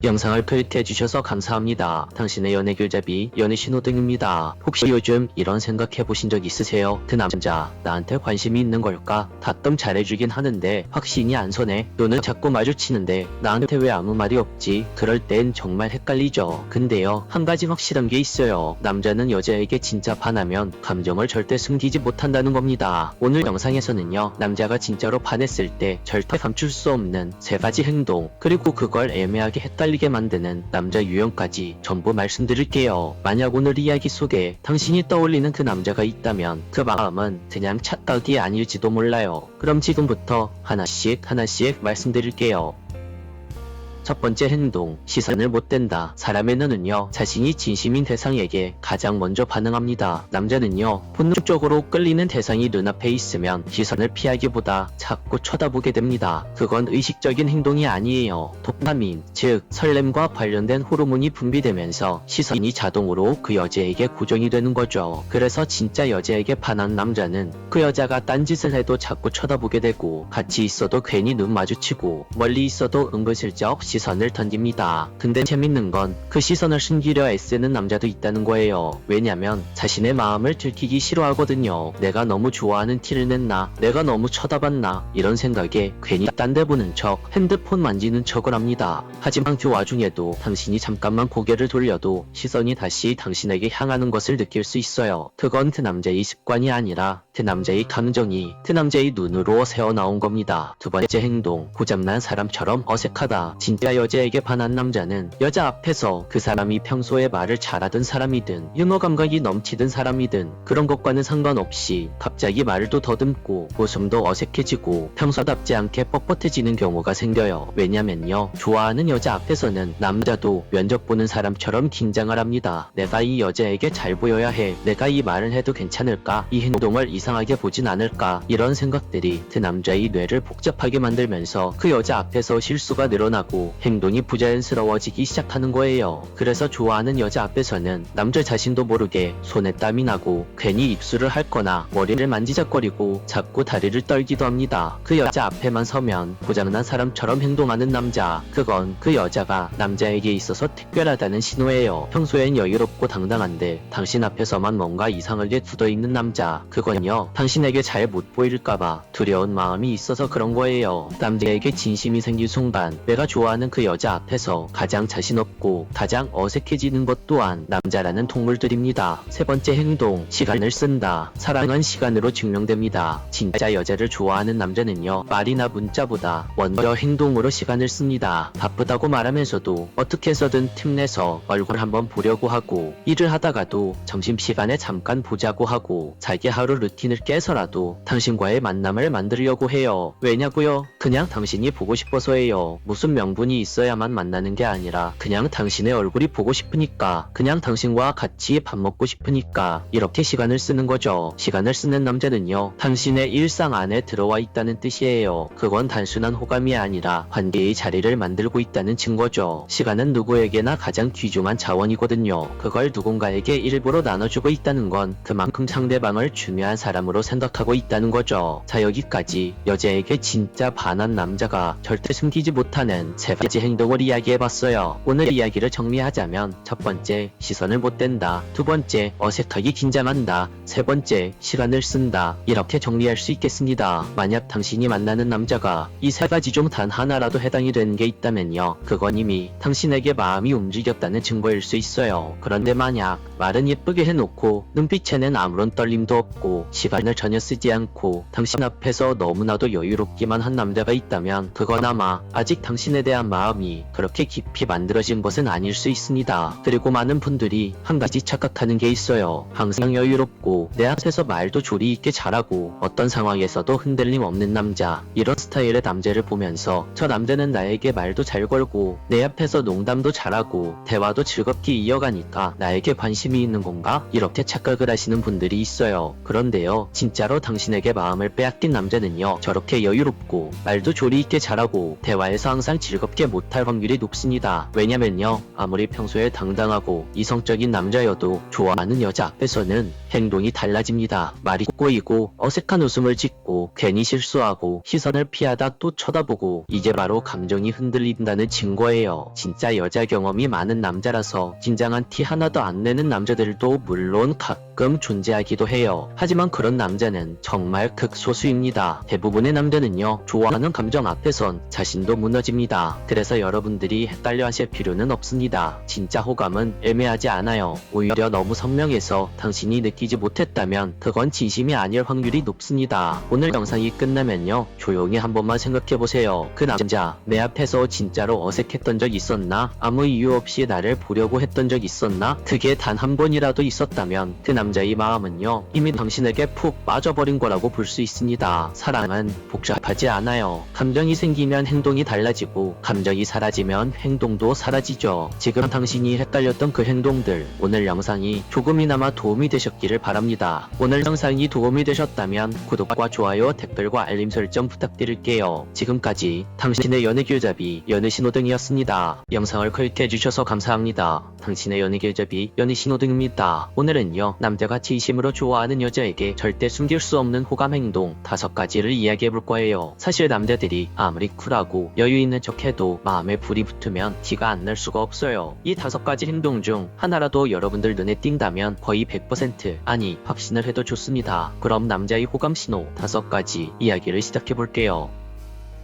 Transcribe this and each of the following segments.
영상을 클릭해주셔서 감사합니다. 당신의 연애 길잡이, 연애 신호등입니다. 혹시 요즘 이런 생각해보신 적 있으세요? 그 남자 나한테 관심이 있는 걸까? 가끔 잘해주긴 하는데 확신이 안 서네. 또는 자꾸 마주치는데 나한테 왜 아무 말이 없지? 그럴 땐 정말 헷갈리죠. 근데요, 한 가지 확실한 게 있어요. 남자는 여자에게 진짜 반하면 감정을 절대 숨기지 못한다는 겁니다. 오늘 영상에서는요, 남자가 진짜로 반했을 때 절대 감출 수 없는 3가지 행동, 그리고 그걸 애매하게 헷갈리게 만드는 남자 유형까지 전부 말씀드릴게요. 만약 오늘 이야기 속에 당신이 떠올리는 그 남자가 있다면 그 마음은 그냥 착각이 아닐지도 몰라요. 그럼 지금부터 하나씩 말씀드릴게요. 첫 번째 행동, 시선을 못 댄다. 사람의 눈은요, 자신이 진심인 대상에게 가장 먼저 반응합니다. 남자는요, 본능적으로 끌리는 대상이 눈앞에 있으면 시선을 피하기보다 자꾸 쳐다보게 됩니다. 그건 의식적인 행동이 아니에요. 도파민, 즉 설렘과 관련된 호르몬이 분비되면서 시선이 자동으로 그 여자에게 고정이 되는 거죠. 그래서 진짜 여자에게 반한 남자는 그 여자가 딴짓을 해도 자꾸 쳐다보게 되고, 같이 있어도 괜히 눈 마주치고, 멀리 있어도 은근슬쩍 시선을 던집니다. 근데 재밌는 건 그 시선을 숨기려 애쓰는 남자도 있다는 거예요. 왜냐면 자신의 마음을 들키기 싫어하거든요. 내가 너무 좋아하는 티를 냈나? 내가 너무 쳐다봤나? 이런 생각에 괜히 딴 데 보는 척, 핸드폰 만지는 척을 합니다. 하지만 그 와중에도 당신이 잠깐만 고개를 돌려도 시선이 다시 당신에게 향하는 것을 느낄 수 있어요. 그건 그 남자의 습관이 아니라 그 남자의 감정이 그 남자의 눈으로 새어나온 겁니다. 두 번째 행동, 고장난 사람처럼 어색하다. 진짜 여자에게 반한 남자는 여자 앞에서 그 사람이 평소에 말을 잘하던 사람이든 유머 감각이 넘치던 사람이든 그런 것과는 상관없이 갑자기 말도 더듬고 웃음도 어색해지고 평소답지 않게 뻣뻣해지는 경우가 생겨요. 왜냐면요, 좋아하는 여자 앞에서는 남자도 면접 보는 사람처럼 긴장을 합니다. 내가 이 여자에게 잘 보여야 해. 내가 이 말을 해도 괜찮을까? 이 행동을 이상하게 보진 않을까? 이런 생각들이 그 남자의 뇌를 복잡하게 만들면서 그 여자 앞에서 실수가 늘어나고 행동이 부자연스러워지기 시작하는 거예요. 그래서 좋아하는 여자 앞에서는 남자 자신도 모르게 손에 땀이 나고 괜히 입술을 핥거나 머리를 만지작거리고 자꾸 다리를 떨기도 합니다. 그 여자 앞에만 서면 고장난 사람처럼 행동하는 남자, 그건 그 여자가 남자에게 있어서 특별하다는 신호예요. 평소엔 여유롭고 당당한데 당신 앞에서만 뭔가 이상하게 굳어있는 남자, 그건요, 당신에게 잘 못 보일까봐 두려운 마음이 있어서 그런 거예요. 남자에게 진심이 생긴 순간 내가 좋아하는 그 여자 앞에서 가장 자신없고 가장 어색해지는 것 또한 남자라는 동물들입니다. 세 번째 행동, 시간을 쓴다. 사랑은 시간으로 증명됩니다. 진짜 여자를 좋아하는 남자는요, 말이나 문자보다 먼저 행동으로 시간을 씁니다. 바쁘다고 말하면서도 어떻게 해서든 틈내서 얼굴 한번 보려고 하고, 일을 하다가도 점심시간에 잠깐 보자고 하고, 자기 하루 루틴을 깨서라도 당신과의 만남을 만들려고 해요. 왜냐고요? 그냥 당신이 보고 싶어서예요. 무슨 명분이 있어야만 만나는 게 아니라 그냥 당신의 얼굴이 보고 싶으니까, 그냥 당신과 같이 밥 먹고 싶으니까 이렇게 시간을 쓰는 거죠. 시간을 쓰는 남자는요, 당신의 일상 안에 들어와 있다는 뜻이에요. 그건 단순한 호감이 아니라 관계의 자리를 만들고 있다는 증거죠. 시간은 누구에게나 가장 귀중한 자원이거든요. 그걸 누군가에게 일부러 나눠주고 있다는 건 그만큼 상대방을 중요한 사람으로 생각하고 있다는 거죠. 자, 여기까지 여자에게 진짜 반한 남자가 절대 숨기지 못하는 3가지 행동을 이야기해봤어요. 오늘 이야기를 정리하자면, 첫 번째, 시선을 못 댄다. 두 번째, 어색하게 긴장한다. 세 번째, 시간을 쓴다. 이렇게 정리할 수 있겠습니다. 만약 당신이 만나는 남자가 이 3가지 중 단 하나라도 해당이 되는 게 있다면요, 그건 이미 당신에게 마음이 움직였다는 증거일 수 있어요. 그런데 만약 말은 예쁘게 해놓고 눈빛에는 아무런 떨림도 없고 시간을 전혀 쓰지 않고 당신 앞에서 너무나도 여유롭기만 한 남자가 있다면, 그건 아마 아직 당신에 대한 마음이 그렇게 깊이 만들어진 것은 아닐 수 있습니다. 그리고 많은 분들이 한 가지 착각하는 게 있어요. 항상 여유롭고 내 앞에서 말도 조리 있게 잘하고 어떤 상황에서도 흔들림 없는 남자, 이런 스타일의 남자를 보면서 저 남자는 나에게 말도 잘 걸고 내 앞에서 농담도 잘하고 대화도 즐겁게 이어가니까 나에게 관심이 있는 건가? 이렇게 착각을 하시는 분들이 있어요. 그런데요, 진짜로 당신에게 마음을 빼앗긴 남자는요, 저렇게 여유롭고 말도 조리 있게 잘하고 대화에서 항상 즐겁게 그렇게 못할 확률이 높습니다. 왜냐면요, 아무리 평소에 당당하고 이성적인 남자여도 좋아하는 여자 앞에서는 행동이 달라집니다. 말이 꼬이고 어색한 웃음을 짓고 괜히 실수하고 시선을 피하다 또 쳐다보고, 이게 바로 감정이 흔들린다는 증거예요. 진짜 여자 경험이 많은 남자라서 긴장한 티 하나도 안 내는 남자들도 물론 가끔 존재하기도 해요. 하지만 그런 남자는 정말 극소수입니다. 대부분의 남자는요, 좋아하는 감정 앞에선 자신도 무너집니다. 그래서 여러분들이 헷갈려 하실 필요는 없습니다. 진짜 호감은 애매하지 않아요. 오히려 너무 선명해서 당신이 느끼지 못했다면 그건 진심이 아닐 확률이 높습니다. 오늘 영상이 끝나면요, 조용히 한 번만 생각해보세요. 그 남자 내 앞에서 진짜로 어색했던 적 있었나? 아무 이유 없이 나를 보려고 했던 적 있었나? 그게 단 한 번이라도 있었다면 그 남자의 마음은요, 이미 당신에게 푹 빠져버린 거라고 볼 수 있습니다. 사랑은 복잡하지 않아요. 감정이 생기면 행동이 달라지고 감정이 사라지면 행동도 사라지죠. 지금 당신이 헷갈렸던 그 행동들, 오늘 영상이 조금이나마 도움이 되셨기를 바랍니다. 오늘 영상이 도움이 되셨다면 구독과 좋아요, 댓글과 알림 설정 부탁드릴게요. 지금까지 당신의 연애교잡이 연애신호등이었습니다. 영상을 클릭해주셔서 감사합니다. 당신의 연애교잡이 연애신호등입니다. 오늘은요, 남자가 진심으로 좋아하는 여자에게 절대 숨길 수 없는 호감 행동 5가지를 이야기해볼 거예요. 사실 남자들이 아무리 쿨하고 여유있는 척해도 마음에 불이 붙으면 티가 안 날 수가 없어요. 이 5가지 행동 중 하나라도 여러분들 눈에 띈다면 거의 100%, 아니 확신을 해도 좋습니다. 그럼 남자의 호감 신호 5가지 이야기를 시작해볼게요.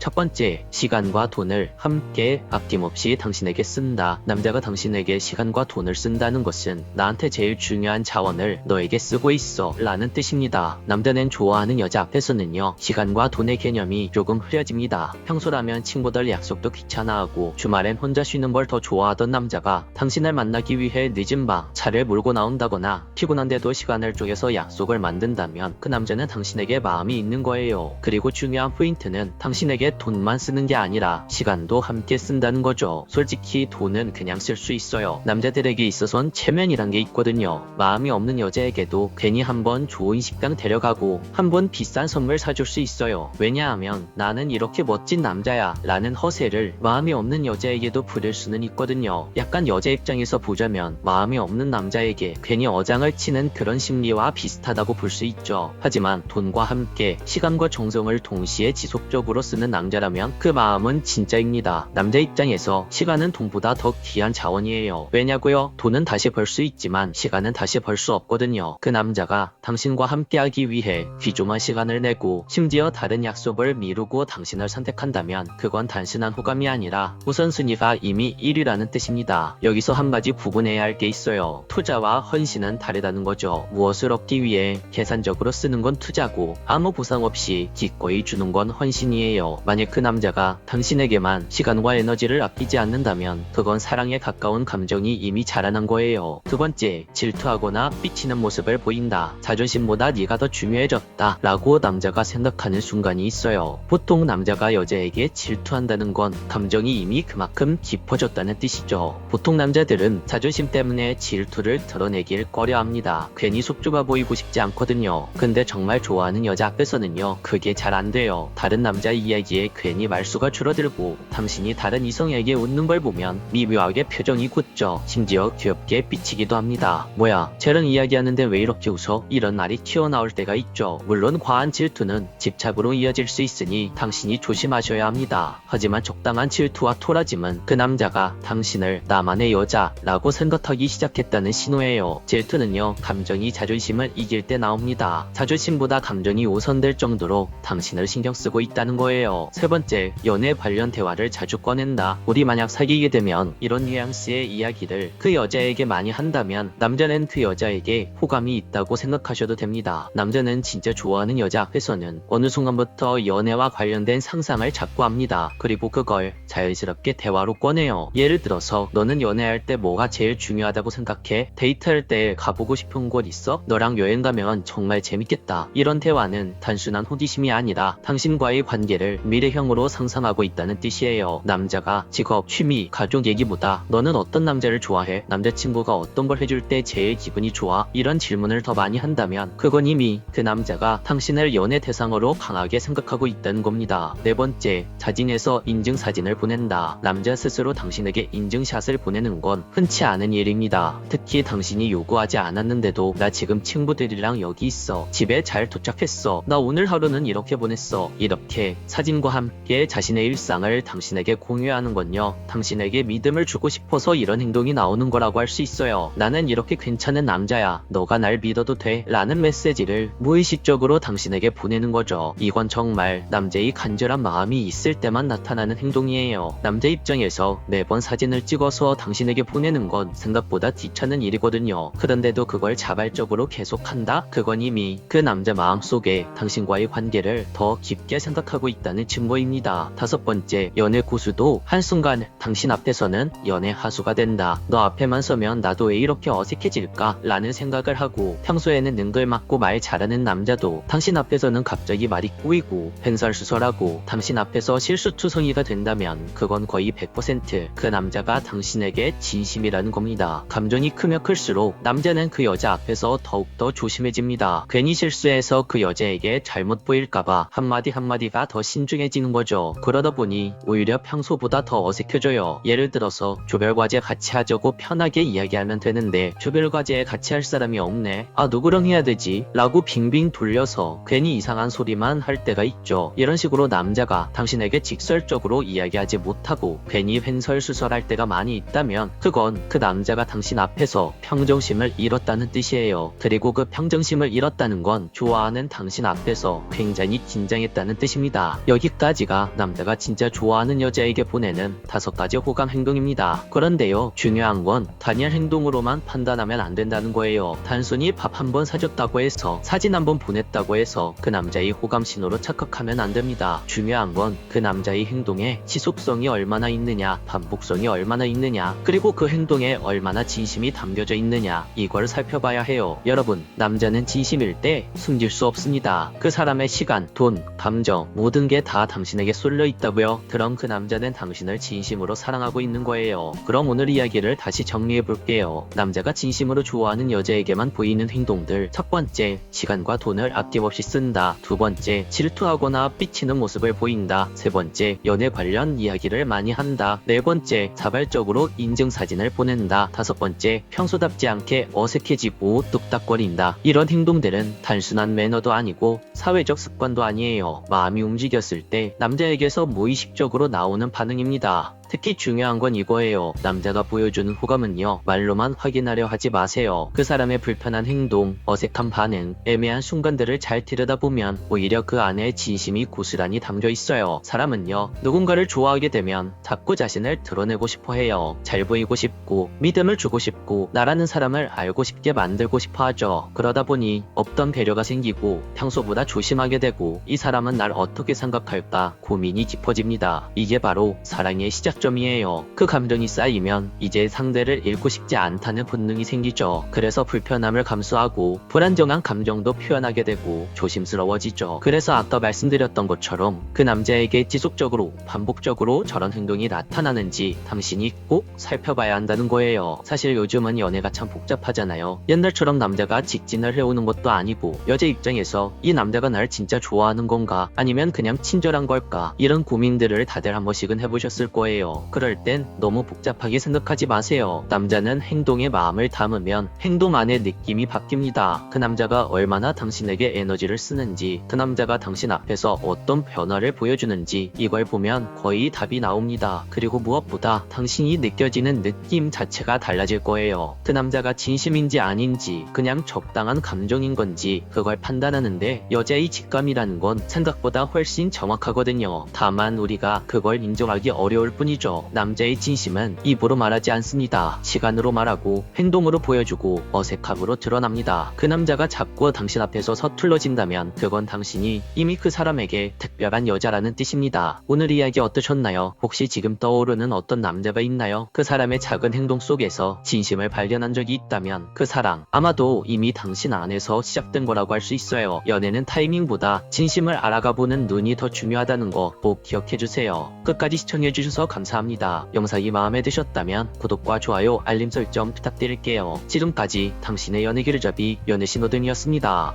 첫 번째, 시간과 돈을 함께 아낌없이 당신에게 쓴다. 남자가 당신에게 시간과 돈을 쓴다는 것은 나한테 제일 중요한 자원을 너에게 쓰고 있어 라는 뜻입니다. 남자는 좋아하는 여자 앞에서는요, 시간과 돈의 개념이 조금 흐려집니다. 평소라면 친구들 약속도 귀찮아하고 주말엔 혼자 쉬는 걸 더 좋아하던 남자가 당신을 만나기 위해 늦은 밤 차를 몰고 나온다거나 피곤한데도 시간을 쪼개서 약속을 만든다면 그 남자는 당신에게 마음이 있는 거예요. 그리고 중요한 포인트는 당신에게 돈만 쓰는 게 아니라 시간도 함께 쓴다는 거죠. 솔직히 돈은 그냥 쓸 수 있어요. 남자들에게 있어선 체면이란 게 있거든요. 마음이 없는 여자에게도 괜히 한번 좋은 식당 데려가고 한번 비싼 선물 사줄 수 있어요. 왜냐하면 나는 이렇게 멋진 남자야 라는 허세를 마음이 없는 여자에게도 부릴 수는 있거든요. 약간 여자 입장에서 보자면 마음이 없는 남자에게 괜히 어장을 치는 그런 심리와 비슷하다고 볼 수 있죠. 하지만 돈과 함께 시간과 정성을 동시에 지속적으로 쓰는 남자라면 그 마음은 진짜입니다. 남자 입장에서 시간은 돈보다 더 귀한 자원이에요. 왜냐고요? 돈은 다시 벌 수 있지만 시간은 다시 벌 수 없거든요. 그 남자가 당신과 함께하기 위해 귀중한 시간을 내고 심지어 다른 약속을 미루고 당신을 선택한다면 그건 단순한 호감이 아니라 우선순위가 이미 1위라는 뜻입니다. 여기서 한 가지 구분해야 할 게 있어요. 투자와 헌신은 다르다는 거죠. 무엇을 얻기 위해 계산적으로 쓰는 건 투자고 아무 보상 없이 기꺼이 주는 건 헌신이에요. 만약 그 남자가 당신에게만 시간과 에너지를 아끼지 않는다면 그건 사랑에 가까운 감정이 이미 자라난 거예요. 두 번째, 질투하거나 삐치는 모습을 보인다. 자존심보다 네가 더 중요해졌다 라고 남자가 생각하는 순간이 있어요. 보통 남자가 여자에게 질투한다는 건 감정이 이미 그만큼 깊어졌다는 뜻이죠. 보통 남자들은 자존심 때문에 질투를 드러내길 꺼려합니다. 괜히 속 좁아 보이고 싶지 않거든요. 근데 정말 좋아하는 여자 앞에서는요, 그게 잘 안 돼요. 다른 남자의 이야기에 괜히 말수가 줄어들고 당신이 다른 이성에게 웃는 걸 보면 미묘하게 표정이 굳죠. 심지어 귀엽게 삐치기도 합니다. 뭐야, 쟤랑 이야기하는데 왜 이렇게 웃어? 이런 말이 튀어나올 때가 있죠. 물론 과한 질투는 집착으로 이어질 수 있으니 당신이 조심하셔야 합니다. 하지만 적당한 질투와 토라짐은 그 남자가 당신을 나만의 여자라고 생각하기 시작했다는 신호예요. 질투는요, 감정이 자존심을 이길 때 나옵니다. 자존심보다 감정이 우선될 정도로 당신을 신경 쓰고 있다는 거예요. 세 번째, 연애 관련 대화를 자주 꺼낸다. 우리 만약 사귀게 되면 이런 뉘앙스의 이야기를 그 여자에게 많이 한다면 남자는 그 여자에게 호감이 있다고 생각하셔도 됩니다. 남자는 진짜 좋아하는 여자 앞에서는 어느 순간부터 연애와 관련된 상상을 자꾸 합니다. 그리고 그걸 자연스럽게 대화로 꺼내요. 예를 들어서, 너는 연애할 때 뭐가 제일 중요하다고 생각해? 데이트할 때 가보고 싶은 곳 있어? 너랑 여행 가면 정말 재밌겠다. 이런 대화는 단순한 호기심이 아니라 당신과의 관계를 미래형으로 상상하고 있다는 뜻이에요. 남자가 직업, 취미, 가족 얘기보다 너는 어떤 남자를 좋아해? 남자친구가 어떤 걸 해줄 때 제일 기분이 좋아? 이런 질문을 더 많이 한다면 그건 이미 그 남자가 당신을 연애 대상으로 강하게 생각하고 있다는 겁니다. 네 번째, 사진에서 인증사진을 보낸다. 남자 스스로 당신에게 인증샷을 보내는 건 흔치 않은 일입니다. 특히 당신이 요구하지 않았는데도 나 지금 친구들이랑 여기 있어. 집에 잘 도착했어. 나 오늘 하루는 이렇게 보냈어. 이렇게 사진과 함께 자신의 일상을 당신에게 공유하는 건요, 당신에게 믿음을 주고 싶어서 이런 행동이 나오는 거라고 할 수 있어요. 나는 이렇게 괜찮은 남자야. 너가 날 믿어도 돼. 라는 메시지를 무의식적으로 당신에게 보내는 거죠. 이건 정말 남자의 간절한 마음이 있을 때만 나타나는 행동이에요. 남자 입장에서 매번 사진을 찍어서 당신에게 보내는 건 생각보다 귀찮은 일이거든요. 그런데도 그걸 자발적으로 계속한다? 그건 이미 그 남자 마음속에 당신과의 관계를 더 깊게 생각하고 있다는 증거입니다. 다섯 번째, 연애 고수도 한순간 당신 앞에서는 연애 하수가 된다. 너 앞에만 서면 나도 왜 이렇게 어색해질까? 라는 생각을 하고 평소에는 능글맞고 말 잘하는 남자도 당신 앞에서는 갑자기 말이 꼬이고 횡설수설하고 당신 앞에서 실수투성이가 된다면 그건 거의 100% 그 남자가 당신에게 진심이라는 겁니다. 감정이 크면 클수록 남자는 그 여자 앞에서 더욱더 조심해집니다. 괜히 실수해서 그 여자에게 잘못 보일까봐 한마디가 더 신중해지는 거죠. 그러다 보니 오히려 평소보다 더 어색해져요. 예를 들어서 조별과제 같이 하자고 편하게 이야기하면 되는데 조별과제에 같이 할 사람이 없네. 아, 누구랑 해야 되지? 라고 빙빙 돌려서 괜히 이상한 소리만 할 때가 있죠. 이런 식으로 남자가 당신에게 직설적으로 이야기하지 못하고 괜히 횡설수설할 때가 많이 있다면 그건 그 남자가 당신 앞에서 평정심을 잃었다는 뜻이에요. 그리고 그 평정심을 잃었다는 건 좋아하는 당신 앞에서 굉장히 긴장했다는 뜻입니다. 여기까지가 남자가 진짜 좋아하는 여자에게 보내는 5가지 호감 행동입니다. 그런데요, 중요한 건 단일 행동으로만 판단하면 안 된다는 거예요. 단순히 밥 한 번 사줬다고 해서 사진 한 번 보냈다고 해서 그 남자의 호감 신호로 착각하면 안 됩니다. 중요한 건 그 남자의 행동에 지속성이 얼마나 있느냐, 반복성이 얼마나 있느냐, 그리고 그 행동에 얼마나 진심이 담겨져 있느냐, 이걸 살펴봐야 해요. 여러분, 남자는 진심일 때 숨길 수 없습니다. 그 사람의 시간, 돈, 감정, 모든 게 다 당신에게 쏠려 있다고요. 그럼 그 남자는 당신을 진심으로 사랑하고 있는 거예요. 그럼 오늘 이야기를 다시 정리해 볼게요. 남자가 진심으로 좋아하는 여자에게만 보이는 행동들. 첫 번째, 시간과 돈을 아낌없이 쓴다. 두 번째, 질투하거나 삐치는 모습을 보인다. 세 번째, 연애 관련 이야기를 많이 한다. 네 번째, 자발적으로 인증사진을 보낸다. 다섯 번째, 평소답지 않게 어색해지고 뚝딱거린다. 이런 행동들은 단순한 매너도 아니고 사회적 습관도 아니에요. 마음이 움직였을 때 남자에게서 무의식적으로 나오는 반응입니다. 특히 중요한 건 이거예요. 남자가 보여주는 호감은요, 말로만 확인하려 하지 마세요. 그 사람의 불편한 행동, 어색한 반응, 애매한 순간들을 잘 들여다보면 오히려 그 안에 진심이 고스란히 담겨 있어요. 사람은요, 누군가를 좋아하게 되면 자꾸 자신을 드러내고 싶어 해요. 잘 보이고 싶고 믿음을 주고 싶고 나라는 사람을 알고 싶게 만들고 싶어 하죠. 그러다 보니 없던 배려가 생기고 평소보다 조심하게 되고 이 사람은 날 어떻게 생각할까 고민이 깊어집니다. 이게 바로 사랑의 시작점이에요. 그 감정이 쌓이면 이제 상대를 잃고 싶지 않다는 본능이 생기죠. 그래서 불편함을 감수하고 불안정한 감정도 표현하게 되고 조심스러워지죠. 그래서 아까 말씀드렸던 것처럼 그 남자에게 지속적으로 반복적으로 저런 행동이 나타나는지 당신이 꼭 살펴봐야 한다는 거예요. 사실 요즘은 연애가 참 복잡하잖아요. 옛날처럼 남자가 직진을 해오는 것도 아니고 여자 입장에서 이 남자가 날 진짜 좋아하는 건가 아니면 그냥 친절한 걸까, 이런 고민들을 다들 한 번씩은 해보셨을 거예요. 그럴 땐 너무 복잡하게 생각하지 마세요. 남자는 행동에 마음을 담으면 행동 안에 느낌이 바뀝니다. 그 남자가 얼마나 당신에게 에너지를 쓰는지, 그 남자가 당신 앞에서 어떤 변화를 보여주는지, 이걸 보면 거의 답이 나옵니다. 그리고 무엇보다 당신이 느껴지는 느낌 자체가 달라질 거예요. 그 남자가 진심인지 아닌지, 그냥 적당한 감정인 건지, 그걸 판단하는데 여자의 직감이라는 건 생각보다 훨씬 정확하거든요. 다만 우리가 그걸 인정하기 어려울 뿐이죠. 아니죠. 남자의 진심은 입으로 말하지 않습니다. 시간으로 말하고 행동으로 보여주고 어색함으로 드러납니다. 그 남자가 자꾸 당신 앞에서 서툴러진다면 그건 당신이 이미 그 사람에게 특별한 여자라는 뜻입니다. 오늘 이야기 어떠셨나요? 혹시 지금 떠오르는 어떤 남자가 있나요? 그 사람의 작은 행동 속에서 진심을 발견한 적이 있다면 그 사랑 아마도 이미 당신 안에서 시작된 거라고 할 수 있어요. 연애는 타이밍보다 진심을 알아가보는 눈이 더 중요하다는 거 꼭 기억해주세요. 끝까지 시청해주셔서 감사합니다. 영상이 마음에 드셨다면 구독과 좋아요 알림 설정 부탁드릴게요. 지금까지 당신의 연애기르잡이 연애신호등이었습니다.